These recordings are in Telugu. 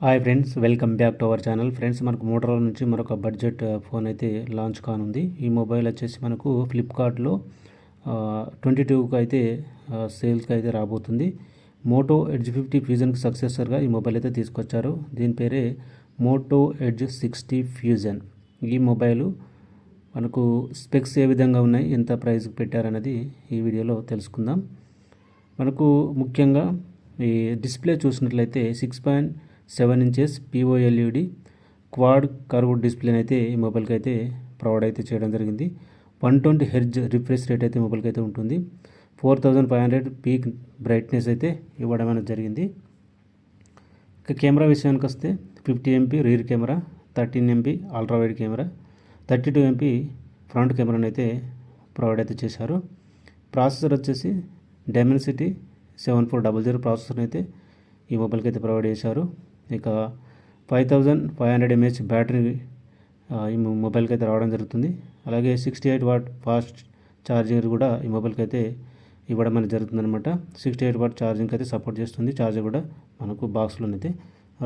Hi friends, welcome back to our channel. Friends, మనకు మోటరోలా నుంచి మరొక బడ్జెట్ ఫోన్ అయితే లాంచ్ కానుంది. ఈ మొబైల్ వచ్చేసి మనకు ఫ్లిప్కార్ట్లో 22కి అయితే సేల్స్కి అయితే రాబోతుంది. మోటో ఎడ్జ్ 50 ఫ్యూజన్కి సక్సెసర్గా ఈ మొబైల్ అయితే తీసుకొచ్చారు. దీని పేరే మోటో ఎడ్జ్ 60 ఫ్యూజన్. ఈ మొబైలు మనకు స్పెక్స్ ఏ విధంగా ఉన్నాయి, ఎంత ప్రైస్కి పెట్టారనేది ఈ వీడియోలో తెలుసుకుందాం. మనకు ముఖ్యంగా ఈ డిస్ప్లే చూసినట్లయితే 6.7 ఇంచెస్ POLED క్వాడ్ కర్వ్ డిస్ప్లేని అయితే ఈ మొబైల్కి అయితే ప్రొవైడ్ అయితే చేయడం జరిగింది. 120 హెర్జ్ రిఫ్రెష్ రేట్ అయితే మొబైల్కి అయితే ఉంటుంది. 4500 పీక్ బ్రైట్నెస్ అయితే ఇవ్వడం అనేది జరిగింది. ఇక కెమెరా విషయానికి వస్తే 50 MP rear camera, 13 MP ultra wide camera, 32 MP front కెమెరాని అయితే ప్రొవైడ్ అయితే చేశారు. ప్రాసెసర్ వచ్చేసి డైమెన్సిటీ 7400 ప్రాసెసర్ అయితే ఈ మొబైల్కి అయితే ప్రొవైడ్ చేశారు. ఇక 5500 mAh బ్యాటరీ ఈ మొబైల్కి అయితే రావడం జరుగుతుంది. అలాగే 68 వాట్ ఫాస్ట్ ఛార్జింగ్ కూడా ఈ మొబైల్కి అయితే ఇవ్వడం అనేది జరుగుతుంది అనమాట. 68 వాట్ ఛార్జింగ్ అయితే సపోర్ట్ చేస్తుంది. ఛార్జర్ కూడా మనకు బాక్స్లోనైతే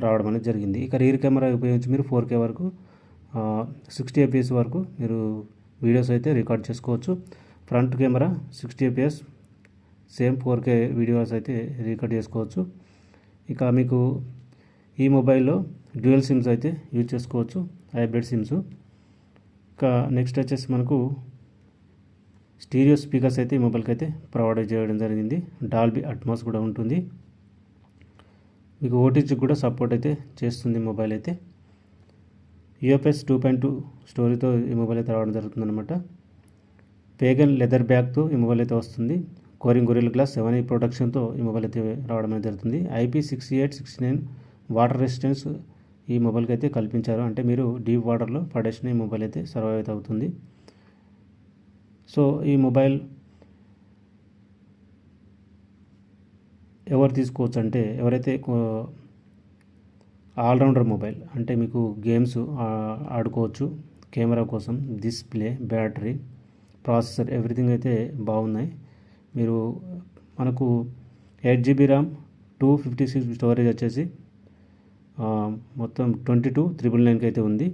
రావడం అనేది జరిగింది. ఇక రీర్ కెమెరా ఉపయోగించి మీరు 4K వరకు 60 fps వరకు మీరు వీడియోస్ అయితే రికార్డ్ చేసుకోవచ్చు. Front camera 60 fps same 4K videos అయితే రికార్డ్ చేసుకోవచ్చు. ఇక మీకు ఈ మొబైల్లో డ్యూయల్ సిమ్స్ అయితే యూజ్ చేసుకోవచ్చు, హైబ్రిడ్ సిమ్స్. ఇక నెక్స్ట్ వచ్చేసి మనకు స్టీరియో స్పీకర్స్ అయితే ఈ మొబైల్కి అయితే ప్రొవైడ్ చేయడం జరిగింది. డాల్బీ అట్మాస్ కూడా ఉంటుంది. మీకు OTG కూడా సపోర్ట్ అయితే చేస్తుంది మొబైల్ అయితే. UFS 2.2 స్టోరీతో ఈ మొబైల్ అయితే రావడం జరుగుతుందన్నమాట. పేగన్ లెదర్ బ్యాగ్తో ఈ మొబైల్ అయితే వస్తుంది. కోరింగ్ గొరిల్లా గ్లాస్ 7 ప్రొటెక్షన్తో ఈ మొబైల్ అయితే రావడం అనేది జరుగుతుంది. IP6869 వాటర్ రెసిస్టెన్స్ ఈ మొబైల్కి అయితే కల్పించారు. అంటే మీరు డీప్ వాటర్లో పడేసిన ఈ మొబైల్ అయితే సర్వైవ్ అయితే అవుతుంది. సో ఈ మొబైల్ ఎవరు తీసుకోవచ్చు అంటే ఎవరైతే ఆల్రౌండర్ మొబైల్, అంటే మీకు గేమ్స్ ఆడుకోవచ్చు, కెమెరా కోసం డిస్ప్లే, బ్యాటరీ, ప్రాసెసర్ ఎవ్రీథింగ్ అయితే బాగున్నాయి. మీరు మనకు 8GB ర్యామ్, 256 స్టోరేజ్ వచ్చేసి మొత్తం 22,999కి అయితే ఉంది.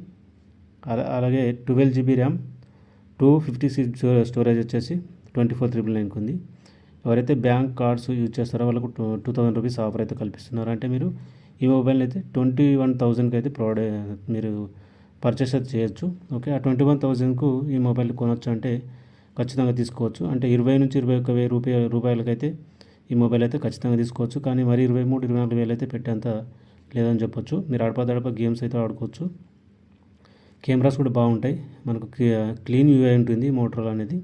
అలాగే 12GB ర్యామ్, 256 స్టోరేజ్ వచ్చేసి 24,999కి ఉంది. ఎవరైతే బ్యాంక్ కార్డ్స్ యూజ్ చేస్తారో వాళ్ళకు 2000 రూపీస్ ఆఫర్ అయితే కల్పిస్తున్నారు. అంటే మీరు ఈ మొబైల్ని అయితే 21,000కి అయితే మీరు పర్చేస్ అయితే చేయొచ్చు. ఓకే, ఆ 21,000కు ఈ మొబైల్ కొనొచ్చు అంటే ఖచ్చితంగా తీసుకోవచ్చు. అంటే 20 నుంచి 21,000 రూపాయలకైతే ఈ మొబైల్ అయితే ఖచ్చితంగా తీసుకోవచ్చు. కానీ మరి 23-24,000 అయితే పెట్టేంత లేదని చెప్పొచ్చు. మీరు అడపదడప గేమ్స్ అయితే ఆడుకోవచ్చు. కెమెరాస్ కూడా బాగుంటాయి. మనకు క్లీన్ UI ఉంటుంది మోటరోలా అనేది.